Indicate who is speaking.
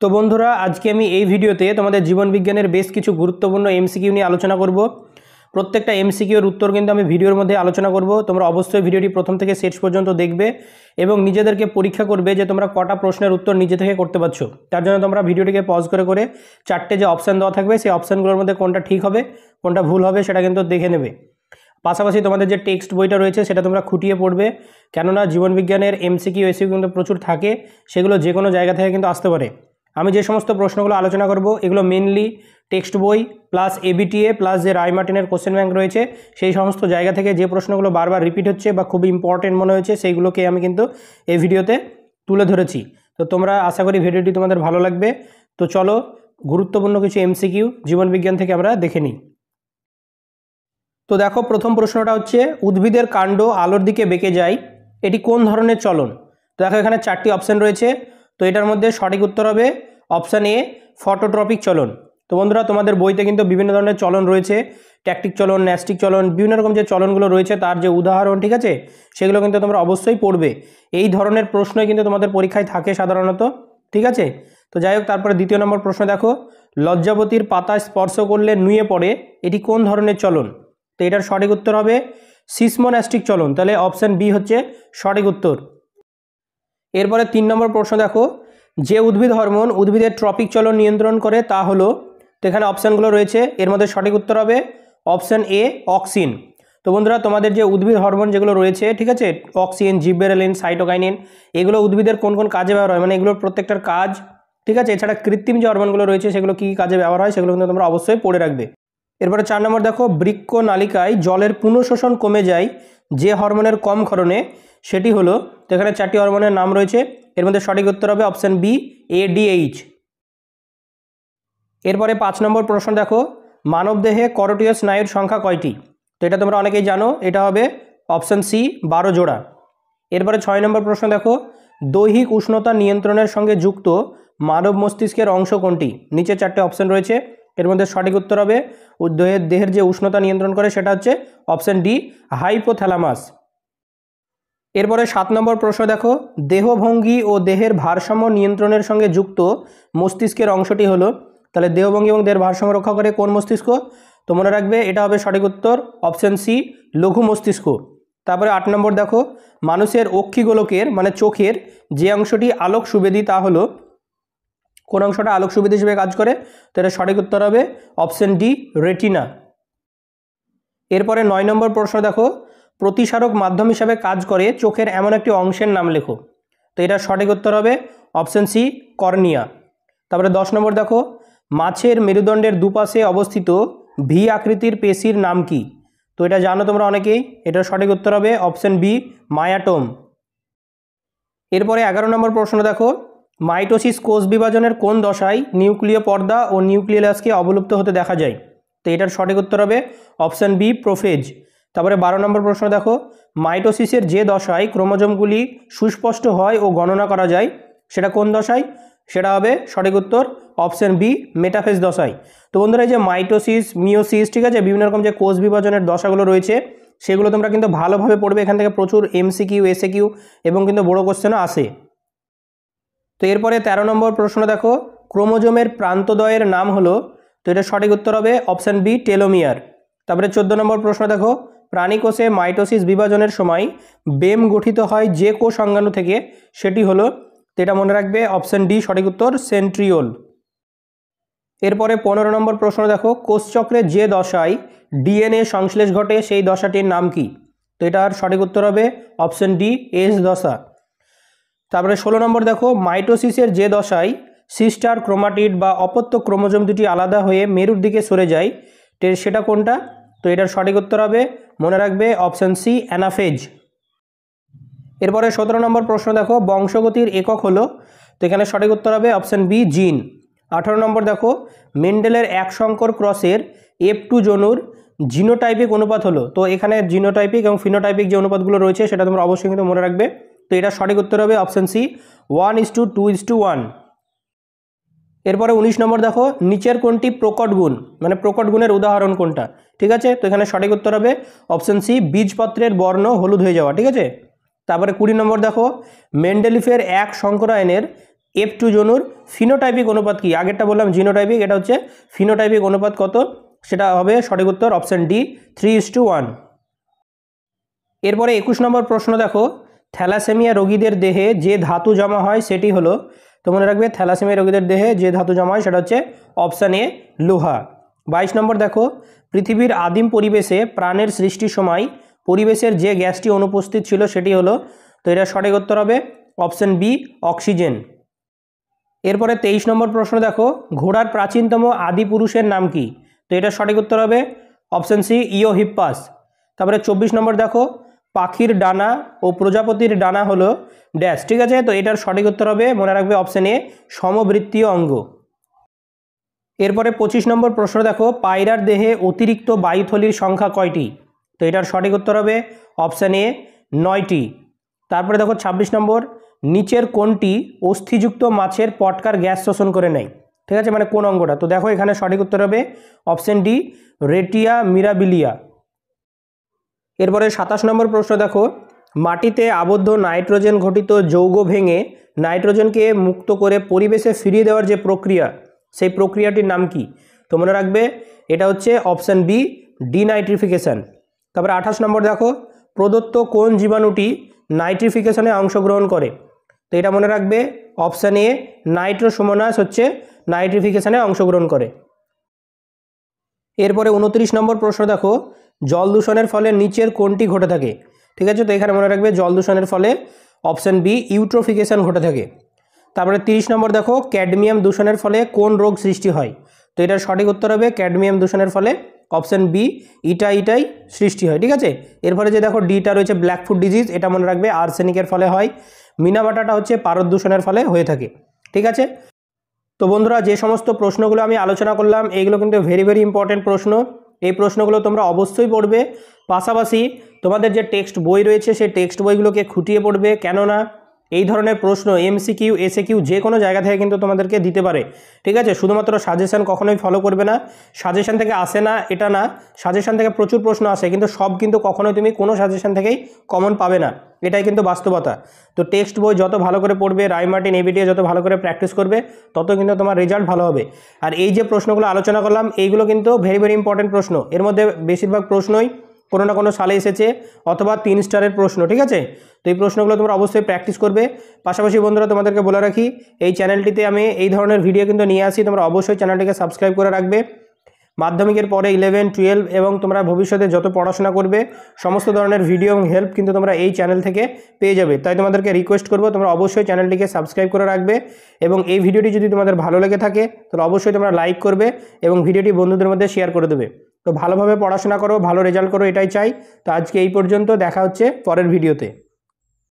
Speaker 1: তো বন্ধুরা, আজকে আমি এই ভিডিওতে তোমাদের জীবন বিজ্ঞানের বেশ কিছু গুরুত্বপূর্ণ এমসিকিউ নিয়ে আলোচনা করব। প্রত্যেকটা এমসিকিউর উত্তর কিন্তু আমি ভিডিওর মধ্যে আলোচনা করব। তোমরা অবশ্যই ভিডিওটি প্রথম থেকে শেষ পর্যন্ত দেখবে এবং নিজেদেরকে পরীক্ষা করবে যে তোমরা কটা প্রশ্নের উত্তর নিজে থেকে করতে পারছো। তার জন্য তোমরা ভিডিওটিকে পজ করে করে চারটে যে অপশান দেওয়া থাকবে সেই অপশানগুলোর মধ্যে কোনটা ঠিক হবে কোনটা ভুল হবে সেটা কিন্তু দেখে নেবে। পাশাপাশি তোমাদের যে টেক্সট বইটা রয়েছে সেটা তোমরা খুঁটিয়ে পড়বে, কেননা জীবনবিজ্ঞানের এমসিকিউ এসিকিউ কিন্তু প্রচুর থাকে, সেগুলো যে কোনো জায়গা থেকে কিন্তু আসতে পারে। আমি যে সমস্ত প্রশ্নগুলো আলোচনা করব এগুলো মেনলি টেক্সট বই প্লাস এবিটিএ প্লাস যে রায় মার্টিনের কোশ্চেন ব্যাংক রয়েছে সেই সমস্ত জায়গা থেকে যে প্রশ্নগুলো বারবার রিপিট হচ্ছে বা খুবই ইম্পর্টেন্ট মনে হয়েছে সেইগুলোকে আমি কিন্তু এই ভিডিওতে তুলে ধরেছি। তো তোমরা আশা করি ভিডিওটি তোমাদের ভালো লাগবে। তো চলো গুরুত্বপূর্ণ কিছু এমসিকিউ জীবনবিজ্ঞান থেকে আমরা দেখে নিই। তো দেখো, প্রথম প্রশ্নটা হচ্ছে উদ্ভিদের কাণ্ড আলোর দিকে বেঁকে যায়, এটি কোন ধরনের চলন? তো দেখো এখানে চারটি অপশান রয়েছে। তো এটার মধ্যে সঠিক উত্তর হবে অপশান এ, ফটোট্রপিক চলন। তো বন্ধুরা, তোমাদের বইতে কিন্তু বিভিন্ন ধরনের চলন রয়েছে, ট্যাকটিক চলন, ন্যাস্টিক চলন, বিভিন্ন রকম যে চলনগুলো রয়েছে তার যে উদাহরণ, ঠিক আছে, সেগুলো কিন্তু তোমরা অবশ্যই পড়বে। এই ধরনের প্রশ্নই কিন্তু তোমাদের পরীক্ষায় থাকে সাধারণত, ঠিক আছে। তো যাই হোক, তারপরে দ্বিতীয় নম্বর প্রশ্ন দেখো, লজ্জাবতীর পাতা স্পর্শ করলে নুয়ে পড়ে, এটি কোন ধরনের চলন? তো এটার সঠিক উত্তর হবে সিসমোন্যাস্টিক চলন। তাহলে অপশান বি হচ্ছে সঠিক উত্তর। এরপরে 3 নম্বর প্রশ্ন দেখো, যে উদ্ভিদ হরমোন উদ্ভিদের ট্রপিক চলন নিয়ন্ত্রণ করে তা হলো? তো এখানে অপশানগুলো রয়েছে, এর মধ্যে সঠিক উত্তর হবে অপশান এ, অক্সিন। তো বন্ধুরা, তোমাদের যে উদ্ভিদ হরমোন যেগুলো রয়েছে, ঠিক আছে, অক্সিন, জিববেরেলিন, সাইটোকাইনিন, এগুলো উদ্ভিদের কোন কোন কাজে ব্যবহার হয়, মানে এগুলোর প্রত্যেকটার কাজ, ঠিক আছে। এছাড়া কৃত্রিম যে হরমোনগুলো রয়েছে সেগুলো কী কাজে ব্যবহার হয় সেগুলো কিন্তু তোমরা অবশ্যই পড়ে রাখবে। এরপরে 4 নম্বর দেখো, বৃক্ক নালিকায় জলের পুনঃশোষণ কমে যায় যে হরমোনের কম ক্ষরণে, সেটি হলো? তো এখানে 4টি হরমোনের নাম রয়েছে, এর মধ্যে সঠিক উত্তর হবে অপশান বি, এডিএইচ। এরপরে 5 নম্বর প্রশ্ন দেখো, মানবদেহে করোটিয় স্নায়ুর সংখ্যা কয়টি? তো এটা তোমরা অনেকেই জানো, এটা হবে অপশান সি, 12 জোড়া। এরপরে 6 নম্বর প্রশ্ন দেখো, দৈহিক উষ্ণতা নিয়ন্ত্রণের সঙ্গে যুক্ত মানব মস্তিষ্কের অংশ কোনটি? নিচে 4টে অপশান রয়েছে, এর মধ্যে সঠিক উত্তর হবে দেহের যে উষ্ণতা নিয়ন্ত্রণ করে সেটা হচ্ছে অপশান ডি, হাইপোথ্যালামাস। এরপরে 7 নম্বর প্রশ্ন দেখো, দেহভঙ্গি ও দেহের ভারসাম্য নিয়ন্ত্রণের সঙ্গে যুক্ত মস্তিষ্কের অংশটি হলো? তাহলে দেহভঙ্গি এবং দেহের ভারসাম্য রক্ষা করে কোন মস্তিষ্ক? তো মনে রাখবে এটা হবে সঠিক উত্তর অপশান সি, লঘু মস্তিষ্ক। তারপরে 8 নম্বর দেখো, মানুষের অক্ষিগোলকের মানে চোখের যে অংশটি আলোক সুবেদী তা হলো? কোন অংশটা আলোক সুবিধা হিসেবে কাজ করে? তো এটা সঠিক উত্তর হবে অপশান ডি, রেটিনা। এরপরে 9 নম্বর প্রশ্ন দেখো, প্রতিসারক মাধ্যম হিসাবে কাজ করে চোখের এমন একটি অংশের নাম লেখো। তো এটার সঠিক উত্তর হবে অপশান সি, কর্নিয়া। তারপরে 10 নম্বর দেখো, মাছের মেরুদণ্ডের দুপাশে অবস্থিত ভি আকৃতির পেশির নাম কি? তো এটা জানো তোমরা অনেকেই, এটার সঠিক উত্তর হবে অপশান বি, মায়াটোম। এরপরে 11 নম্বর প্রশ্ন দেখো, মাইটোসিস কোষ বিভাজনের কোন দশায় নিউক্লিয় পর্দা ও নিউক্লিয়াসকে অবলুপ্ত হতে দেখা যায়? তো এটার সঠিক উত্তর হবে অপশান বি, প্রোফেজ। তারপরে 12 নম্বর প্রশ্ন দেখো, মাইটোসিসের যে দশায় ক্রোমোজোমগুলি সুস্পষ্ট হয় ও গণনা করা যায় সেটা কোন দশায়? সেটা হবে সঠিক উত্তর অপশান বি, মেটাফেজ দশায়। তো বন্ধুরা, এই যে মাইটোসিস, মিওসিস, ঠিক আছে, বিভিন্ন রকম যে কোষ বিভাজনের দশাগুলো রয়েছে সেগুলো তোমরা কিন্তু ভালোভাবে পড়বে, এখান থেকে প্রচুর এমসিকিউ, এসএকিউ এবং কিন্তু বড় কোশ্চেনও আসে। তো এরপরে 13 নম্বর প্রশ্ন দেখো, ক্রোমোজোমের প্রান্তদ্বয়ের নাম হলো? তো এটা সঠিক উত্তর হবে অপশান বি, টেলোমিয়ার। তারপরে 14 নম্বর প্রশ্ন দেখো, প্রাণীকোষে মাইটোসিস বিভাজনের সময় বেম গঠিত হয় যে কোষ অঙ্গাণু থেকে, সেটি হলো? তো এটা মনে রাখবে অপশান ডি, সঠিক উত্তর সেন্ট্রিওল। এরপরে 15 নম্বর প্রশ্ন দেখো, কোষচক্রে যে দশায় ডিএনএ সংশ্লেষ ঘটে সেই দশাটির নাম কি? তো এটার সঠিক উত্তর হবে অপশান ডি, এস দশা। তারপরে 16 নম্বর দেখো, মাইটোসিসের যে দশায় সিস্টার ক্রোমাটিড বা অপত্য ক্রোমোজোম দুটি আলাদা হয়ে মেরুর দিকে সরে যায় সেটা কোনটা? তো এটার সঠিক উত্তর হবে মনে রাখবে অপশান সি, অ্যানাফেজ। এরপরে 17 নম্বর প্রশ্ন দেখো, বংশগতির একক হলো? তো এখানে সঠিক উত্তর হবে অপশান বি, জিন। 18 নম্বর দেখো, মেন্ডেলের এক সংকর ক্রসের F2 জনুর জিনোটাইপিক অনুপাত হলো? তো এখানে জিনোটাইপিক এবং ফিনোটাইপিক যে অনুপাতগুলো রয়েছে সেটা তোমরা অবশ্যই কিন্তু মনে রাখবে। তো এটা সঠিক উত্তর হবে অপশান সি, 1:2:1। এরপরে 19 নম্বর দেখো, নিচের কোনটি প্রকট গুণ, মানে প্রকট গুণের উদাহরণ কোনটা? ঠিক আছে, তো এখানে সঠিক উত্তর হবে অপশান সি, বীজপত্রের বর্ণ হলুদ হয়ে যাওয়া। ঠিক আছে। তারপরে 20 নম্বর দেখো, মেন্ডেলিফের এক সংকরায়নের F2 জনুর ফিনোটাইপিক অনুপাত কি? আগেরটা বললাম জিনোটাইপিক, এটা হচ্ছে ফিনোটাইপিক অনুপাত কত? সেটা হবে সঠিক উত্তর অপশান ডি 3:1। এরপরে 21 নম্বর প্রশ্ন দেখো, থ্যালাসেমিয়া রোগীদের দেহে যে ধাতু জমা হয় সেটি হলো, তো মনে রাখবে থ্যালাসেমিয়া রোগীদের দেহে যে ধাতু জমা হয় সেটা হচ্ছে অপশান এ লোহা। 22 নম্বর দেখো, পৃথিবীর আদিম পরিবেশে প্রাণের সৃষ্টির সময় পরিবেশের যে গ্যাসটি অনুপস্থিত ছিল সেটি হলো, তো এটা সঠিক উত্তর হবে অপশান বি অক্সিজেন। এরপরে 23 নম্বর প্রশ্ন দেখো, ঘোড়ার প্রাচীনতম আদি পুরুষের নাম কি? তো এটা সঠিক উত্তর হবে অপশান সি ইওহিপ্পাস। তারপরে 24 নম্বর দেখো, পাখির ডানা ও প্রজাপতির ডানা হলো ড্যাশ, ঠিক আছে? তো এটার সঠিক উত্তর হবে মনে রাখবে অপশান এ সমবৃত্তীয় অঙ্গ। এরপরে 25 নম্বর প্রশ্ন দেখো, পায়রার দেহে অতিরিক্ত বায়ুথলির সংখ্যা কয়টি? তো এটার সঠিক উত্তর হবে অপশান এ 9টি। তারপরে দেখো 26 নম্বর, নিচের কোনটি অস্থিযুক্ত মাছের পটকার গ্যাস শোষণ করে নেয়? ঠিক আছে, মানে কোন অঙ্গটা? তো দেখো এখানে সঠিক উত্তর হবে অপশান ডি রেটিয়া মিরাবিলিয়া। এরপরে 27 নম্বর প্রশ্ন দেখো, মাটিতে আবদ্ধ নাইট্রোজেন ঘটিত যৌগ ভেঙে নাইট্রোজেনকে মুক্ত করে পরিবেশে ফিরিয়ে দেওয়ার যে প্রক্রিয়া, সেই প্রক্রিয়াটির নাম কি? তো মনে রাখবে এটা হচ্ছে অপশান বি ডিনাইট্রিফিকেশন। তারপরে 28 নম্বর দেখো, প্রদত্ত কোন জীবাণুটি নাইট্রিফিকেশনে অংশগ্রহণ করে? তো এটা মনে রাখবে অপশান এ নাইট্রোসোমোনাস হচ্ছে নাইট্রিফিকেশনে অংশগ্রহণ করে। এরপরে 29 নম্বর প্রশ্ন দেখো, জল দূষণের ফলে নিচের কোনটি ঘটে থাকে? ঠিক আছে, তো এখানে মনে রাখবে জল দূষণের ফলে অপশান বি ইউট্রোফিকেশন ঘটে থাকে। তারপরে 30 নম্বর দেখো, ক্যাডমিয়াম দূষণের ফলে কোন রোগ সৃষ্টি হয়? তো এটার সঠিক উত্তর হবে ক্যাডমিয়াম দূষণের ফলে অপশান বি ইটাই সৃষ্টি হয়। ঠিক আছে, এরপরে যে দেখো ডিটা রয়েছে ব্ল্যাকফুট ডিজিজ, এটা মনে রাখবে আর্সেনিকের ফলে হয়। মিনাবাটাটা হচ্ছে পারদ দূষণের ফলে হয়ে থাকে। ঠিক আছে, তো বন্ধুরা যে সমস্ত প্রশ্নগুলো আমি আলোচনা করলাম এইগুলো কিন্তু ভেরি ইম্পর্টেন্ট প্রশ্ন। এই প্রশ্নগুলো তোমরা অবশ্যই পড়বে, পাশাপাশি তোমাদের যে টেক্সট বই রয়েছে সেই টেক্সট বইগুলোকে খুঁটিয়ে পড়বে, কেননা এই ধরনের প্রশ্ন এমসিকিউ এসএকিউ যে কোনো জায়গা থেকে কিন্তু তোমাদেরকে দিতে পারে। ঠিক আছে, শুধুমাত্র সাজেশন কখনোই ফলো করবে না। সাজেশন থেকে আসে না এটা না, সাজেশন থেকে প্রচুর প্রশ্ন আসে, কিন্তু সব কিন্তু কখনোই তুমি কোনো সাজেশন থেকেই কমন পাবে না, এটাই কিন্তু বাস্তবতা। তো টেক্সট বই যত ভালো করে পড়বে, রাইমার্টিন এবিটিএ যত ভালো করে প্র্যাকটিস করবে, তত কিন্তু তোমার রেজাল্ট ভালো হবে। আর এই যে প্রশ্নগুলো আলোচনা করলাম এইগুলো কিন্তু ভেরি ইম্পর্টেন্ট প্রশ্ন। এর মধ্যে বেশিরভাগ প্রশ্নই কোনো না কোনো সালে এসেছে অথবা 3 স্টারের প্রশ্ন। ঠিক আছে, তো এই প্রশ্নগুলো তোমরা অবশ্যই প্র্যাকটিস করবে। পাশাপাশি বন্ধুরা তোমাদেরকে বলে রাখি, এই চ্যানেলটিতে আমি এই ধরনের ভিডিও কিন্তু নিয়ে আসি, তোমরা অবশ্যই চ্যানেলটিকে সাবস্ক্রাইব করে রাখবে। মাধ্যমিকের পরে 11, 12 এবং তোমরা ভবিষ্যতে যত পড়াশোনা করবে সমস্ত ধরনের ভিডিও এবং হেল্প কিন্তু তোমরা এই চ্যানেল থেকে পেয়ে যাবে। তাই তোমাদেরকে রিকোয়েস্ট করবো তোমরা অবশ্যই চ্যানেলটিকে সাবস্ক্রাইব করে রাখবে, এবং এই ভিডিওটি যদি তোমাদের ভালো লেগে থাকে তাহলে অবশ্যই তোমরা লাইক করবে এবং ভিডিওটি বন্ধুদের মধ্যে শেয়ার করে দেবে। তো ভালোভাবে পড়াশোনা করো, ভালো রেজাল্ট করো, এটাই চাই। তো আজকে এই পর্যন্ত, দেখা হচ্ছে পরের ভিডিওতে।